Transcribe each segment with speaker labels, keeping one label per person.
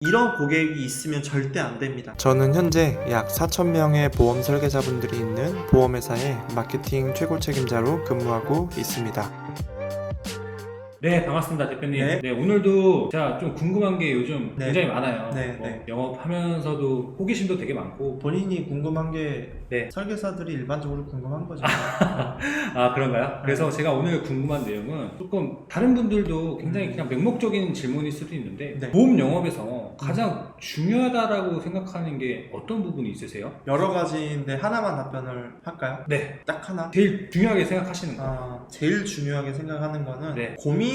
Speaker 1: 이런 고객이 있으면 절대 안 됩니다.
Speaker 2: 저는 현재 약 4,000명의 보험 설계사분들이 있는 보험회사의 마케팅 최고 책임자로 근무하고 있습니다.
Speaker 3: 네, 반갑습니다, 대표님.
Speaker 1: 네.
Speaker 3: 네, 오늘도 제가 좀 궁금한 게 요즘
Speaker 1: 네.
Speaker 3: 굉장히 많아요.
Speaker 1: 네,
Speaker 3: 뭐
Speaker 1: 네.
Speaker 3: 영업하면서도 호기심도 되게 많고.
Speaker 1: 본인이 궁금한 게
Speaker 3: 네.
Speaker 1: 설계사들이 일반적으로 궁금한 거죠.
Speaker 3: 아, 그런가요? 그래서 제가 오늘 궁금한 내용은 조금 다른 분들도 굉장히 그냥 맹목적인 질문일 수도 있는데
Speaker 1: 네.
Speaker 3: 보험 영업에서 가장 중요하다라고 생각하는 게 어떤 부분이 있으세요?
Speaker 1: 여러 가지인데 하나만 답변을 할까요?
Speaker 3: 네.
Speaker 1: 딱 하나?
Speaker 3: 제일 중요하게 생각하시는 거.
Speaker 1: 제일 중요하게 생각하는 거는
Speaker 3: 네.
Speaker 1: 고민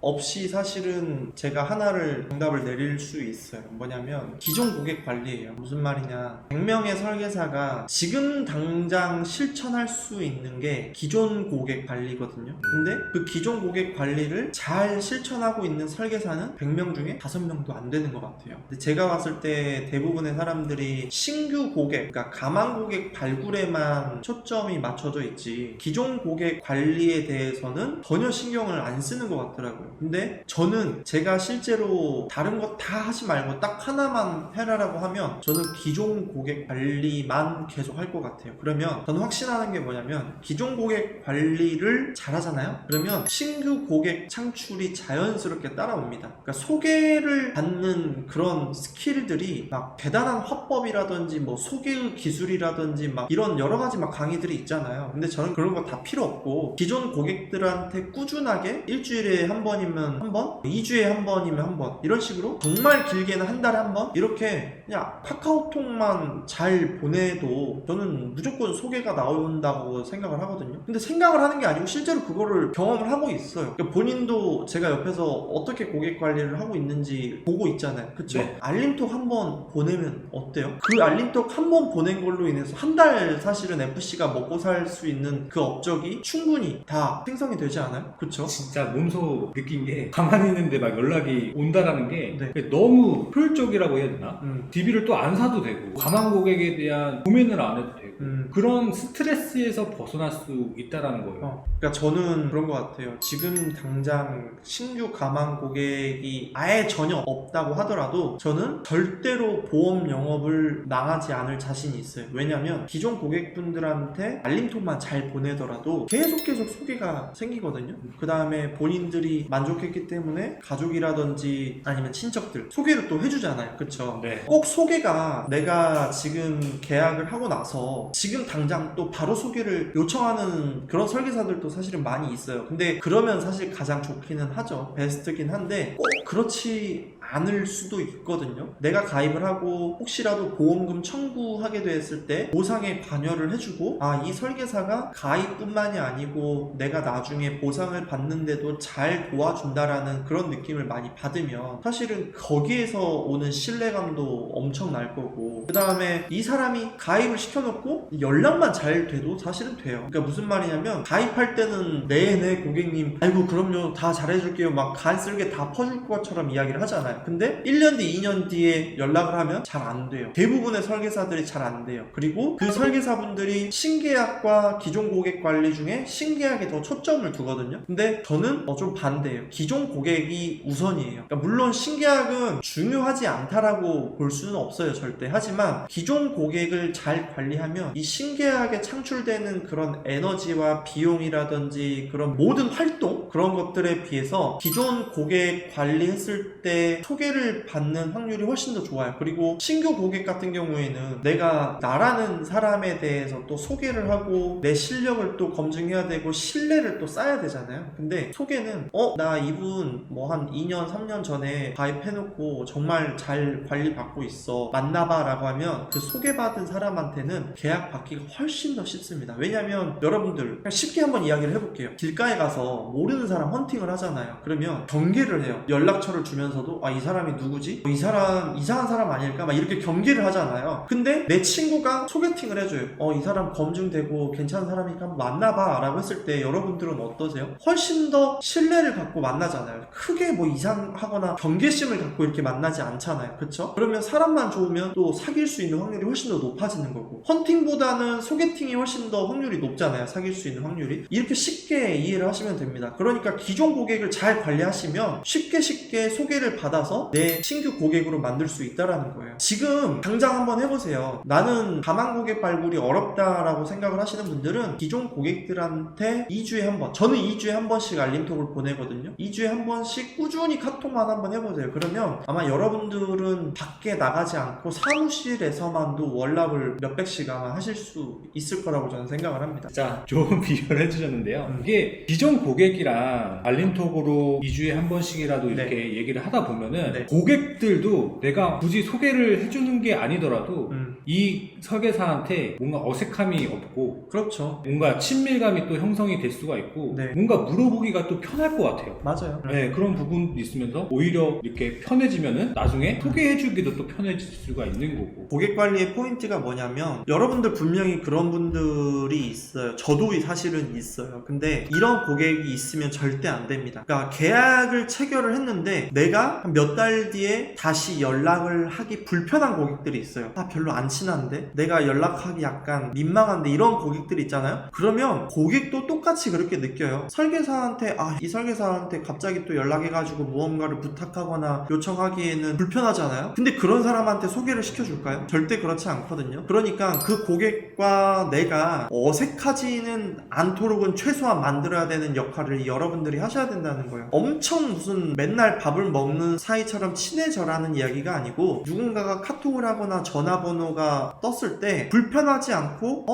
Speaker 1: 없이 사실은 제가 하나를 정답을 내릴 수 있어요. 뭐냐면 기존 고객 관리예요. 무슨 말이냐, 100명의 설계사가 지금 당장 실천할 수 있는 게 기존 고객 관리거든요. 근데 그 기존 고객 관리를 잘 실천하고 있는 설계사는 100명 중에 5명도 안 되는 것 같아요. 근데 제가 봤을 때 대부분의 사람들이 신규 고객, 그러니까 가망 고객 발굴에만 초점이 맞춰져 있지 기존 고객 관리에 대해서는 전혀 신경을 안 쓰는 것 같더라고요. 근데 저는 제가 실제로 다른 거 다 하지 말고 딱 하나만 해라라고 하면 저는 기존 고객 관리만 계속 할 것 같아요. 그러면 저는 확신하는 게 뭐냐면 기존 고객 관리를 잘하잖아요? 그러면 신규 고객 창출이 자연스럽게 따라옵니다. 그러니까 소개를 받는 그런 스킬들이 막 대단한 화법이라든지 뭐 소개의 기술이라든지 막 이런 여러 가지 막 강의들이 있잖아요. 근데 저는 그런 거 다 필요 없고 기존 고객들한테 꾸준하게 일주일에 한 번이면 한 번, 2주에 한 번이면 한 번, 이런 식으로 정말 길게는 한 달에 한 번, 이렇게 그냥 카카오톡만 잘 보내도 저는 무조건 소개가 나온다고 생각을 하거든요. 근데 생각을 하는 게 아니고 실제로 그거를 경험을 하고 있어요. 그러니까 본인도 제가 옆에서 어떻게 고객 관리를 하고 있는지 보고 있잖아요. 그쵸?
Speaker 3: 네.
Speaker 1: 알림톡 한 번 보내면 어때요? 그 알림톡 한 번 보낸 걸로 인해서 한 달 사실은 FC가 먹고 살 수 있는 그 업적이 충분히 다 생성이 되지 않아요? 그쵸?
Speaker 3: 진짜 몸소 느낀 게 가만히 있는데 막 연락이 온다라는 게
Speaker 1: 네.
Speaker 3: 너무 효율적이라고 해야 되나?
Speaker 1: 음.
Speaker 3: DB를 또 안 사도 되고 가망 고객에 대한 고민을 안 해도 되고 그런 스트레스에서 벗어날 수 있다라는 거예요.
Speaker 1: 그러니까 저는 그런 것 같아요. 지금 당장 신규 가망 고객이 아예 전혀 없다고 하더라도 저는 절대로 보험 영업을 나가지 않을 자신이 있어요. 왜냐면 기존 고객분들한테 알림톡만 잘 보내더라도 계속 소개가 생기거든요. 그 다음에 본인들이 만족했기 때문에 가족이라든지 아니면 친척들 소개를 또 해주잖아요. 그쵸?
Speaker 3: 네.
Speaker 1: 꼭 소개가 내가 지금 계약을 하고 나서 지금 당장 또 바로 소개를 요청하는 그런 설계사들도 사실은 많이 있어요. 근데 그러면 사실 가장 좋기는 하죠. 베스트긴 한데 꼭 그렇지 않을 수도 있거든요. 내가 가입을 하고 혹시라도 보험금 청구하게 됐을 때 보상에 관여를 해주고 이 설계사가 가입뿐만이 아니고 내가 나중에 보상을 받는데도 잘 도와준다라는 그런 느낌을 많이 받으면 사실은 거기에서 오는 신뢰감도 엄청 날 거고, 그 다음에 이 사람이 가입을 시켜놓고 연락만 잘 돼도 사실은 돼요. 그러니까 무슨 말이냐면 가입할 때는 네 고객님 아이고 그럼요 다 잘해줄게요 막 간쓸게 다 퍼줄 것처럼 이야기를 하잖아요. 근데 1년 뒤 2년 뒤에 연락을 하면 잘 안 돼요. 대부분의 설계사들이 잘 안 돼요. 그리고 그 설계사분들이 신계약과 기존 고객 관리 중에 신계약에 더 초점을 두거든요. 근데 저는 좀 반대예요. 기존 고객이 우선이에요. 그러니까 물론 신계약은 중요하지 않다라고 볼 수는 없어요 절대. 하지만 기존 고객을 잘 관리하면 이 신계약에 창출되는 그런 에너지와 비용이라든지 그런 모든 활동 그런 것들에 비해서 기존 고객 관리했을 때 소개를 받는 확률이 훨씬 더 좋아요. 그리고 신규 고객 같은 경우에는 내가 나라는 사람에 대해서 또 소개를 하고 내 실력을 또 검증해야 되고 신뢰를 또 쌓아야 되잖아요. 근데 소개는 나 이분 뭐 한 2년 3년 전에 가입해놓고 정말 잘 관리받고 있어 만나봐 라고 하면 그 소개받은 사람한테는 계약 받기가 훨씬 더 쉽습니다. 왜냐면 여러분들 그냥 쉽게 한번 이야기를 해볼게요. 길가에 가서 모르는 사람 헌팅을 하잖아요. 그러면 경계를 해요. 연락처를 주면서도 이 사람이 누구지? 이 사람 이상한 사람 아닐까? 막 이렇게 경계를 하잖아요. 근데 내 친구가 소개팅을 해줘요. 이 사람 검증되고 괜찮은 사람이니까 한번 만나봐 라고 했을 때 여러분들은 어떠세요? 훨씬 더 신뢰를 갖고 만나잖아요. 크게 뭐 이상하거나 경계심을 갖고 이렇게 만나지 않잖아요. 그쵸? 그러면 사람만 좋으면 또 사귈 수 있는 확률이 훨씬 더 높아지는 거고, 헌팅보다는 소개팅이 훨씬 더 확률이 높잖아요. 사귈 수 있는 확률이. 이렇게 쉽게 이해를 하시면 됩니다. 그러니까 기존 고객을 잘 관리하시면 쉽게 소개를 받아서 내 신규 고객으로 만들 수 있다라는 거예요. 지금 당장 한번 해보세요. 나는 가망 고객 발굴이 어렵다라고 생각을 하시는 분들은 기존 고객들한테 2주에 한 번, 저는 2주에 한 번씩 알림톡을 보내거든요. 2주에 한 번씩 꾸준히 카톡만 한번 해보세요. 그러면 아마 여러분들은 밖에 나가지 않고 사무실에서만도 월납을 몇백씩 아마 하실 수 있을 거라고 저는 생각을 합니다.
Speaker 3: 자, 좋은 비교를 해주셨는데요. 이게 기존 고객이랑 알림톡으로 2주에 한 번씩이라도 이렇게 얘기를 하다 보면은
Speaker 1: 네.
Speaker 3: 고객들도 내가 굳이 소개를 해주는 게 아니더라도 이 설계사한테 뭔가 어색함이 없고
Speaker 1: 그렇죠.
Speaker 3: 뭔가 친밀감이 또 형성이 될 수가 있고
Speaker 1: 네.
Speaker 3: 뭔가 물어보기가 또 편할 것 같아요.
Speaker 1: 맞아요.
Speaker 3: 네, 그런 부분이 있으면서 오히려 이렇게 편해지면은 나중에 소개해주기도 또 편해질 수가 있는 거고.
Speaker 1: 고객 관리의 포인트가 뭐냐면 여러분들 분명히 그런 분들이 있어요. 저도 사실은 있어요. 근데 이런 고객이 있으면 절대 안 됩니다. 그러니까 계약을 체결을 했는데 내가 한 몇 달 뒤에 다시 연락을 하기 불편한 고객들이 있어요. 별로 안 친한데 내가 연락하기 약간 민망한데 이런 고객들이 있잖아요. 그러면 고객도 똑같이 그렇게 느껴요. 설계사한테 이 설계사한테 갑자기 또 연락해가지고 무언가를 부탁하거나 요청하기에는 불편하잖아요. 근데 그런 사람한테 소개를 시켜줄까요? 절대 그렇지 않거든요. 그러니까 그 고객과 내가 어색하지는 않도록은 최소한 만들어야 되는 역할을 여러분들이 하셔야 된다는 거예요. 엄청 무슨 맨날 밥을 먹는 사이처럼 친해져라는 이야기가 아니고 누군가가 카톡을 하거나 전화번호가 떴을 때 불편하지 않고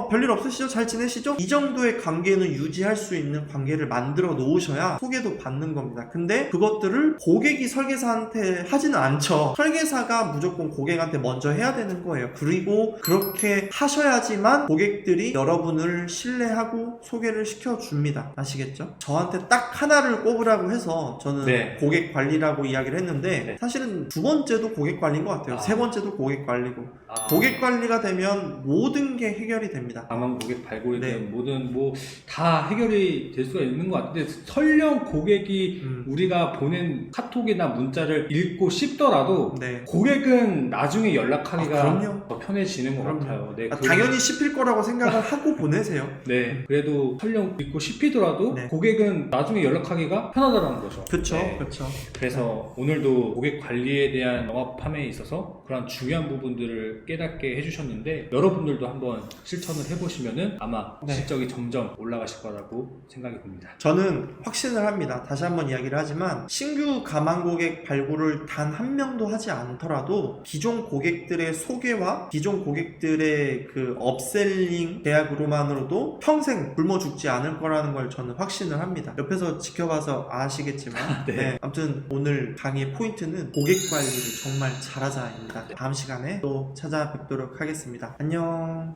Speaker 1: 별일 없으시죠? 잘 지내시죠? 이 정도의 관계는 유지할 수 있는 관계를 만들어 놓으셔야 소개도 받는 겁니다. 근데 그것들을 고객이 설계사한테 하지는 않죠. 설계사가 무조건 고객한테 먼저 해야 되는 거예요. 그리고 그렇게 하셔야지만 고객들이 여러분을 신뢰하고 소개를 시켜줍니다. 아시겠죠? 저한테 딱 하나를 꼽으라고 해서 저는
Speaker 3: 네.
Speaker 1: 고객 관리라고 이야기를 했는데 사실은 두 번째도 고객 관리인 것 같아요. 세 번째도 고객 관리고 고객 관리가 되면 모든 게 해결이 됩니다.
Speaker 3: 가망 고객 발굴에
Speaker 1: 네.
Speaker 3: 대한 모든 다 해결이 될 수가 있는 것 같은데 설령 고객이 우리가 보낸 카톡이나 문자를 읽고 씹더라도
Speaker 1: 네.
Speaker 3: 고객은 나중에 연락하기가
Speaker 1: 그럼요.
Speaker 3: 더 편해지는 것 같아요. 네,
Speaker 1: 당연히 씹힐 거라고 생각을 하고 보내세요.
Speaker 3: 네, 그래도 설령 읽고 씹히더라도
Speaker 1: 네.
Speaker 3: 고객은 나중에 연락하기가 편하다는 거죠.
Speaker 1: 그렇죠.
Speaker 3: 네.
Speaker 1: 그렇죠.
Speaker 3: 그래서 오늘도 고객 관리에 대한 영업함에 있어서 그런 중요한 부분들을 깨닫게 해주셨는데 여러분들도 한번 실천을 해보시면은 아마
Speaker 1: 네.
Speaker 3: 실적이 점점 올라가실 거라고 생각이 듭니다.
Speaker 1: 저는 확신을 합니다. 다시 한번 이야기를 하지만 신규 가망 고객 발굴을 단 한 명도 하지 않더라도 기존 고객들의 소개와 기존 고객들의 그 업셀링 계약으로만으로도 평생 굶어 죽지 않을 거라는 걸 저는 확신을 합니다. 옆에서 지켜봐서 아시겠지만
Speaker 3: 네.
Speaker 1: 아무튼 오늘 강의의 포인트는 고객 관리를 정말 잘하자입니다. 다음 시간에 또 찾아뵙도록 하겠습니다. 안녕.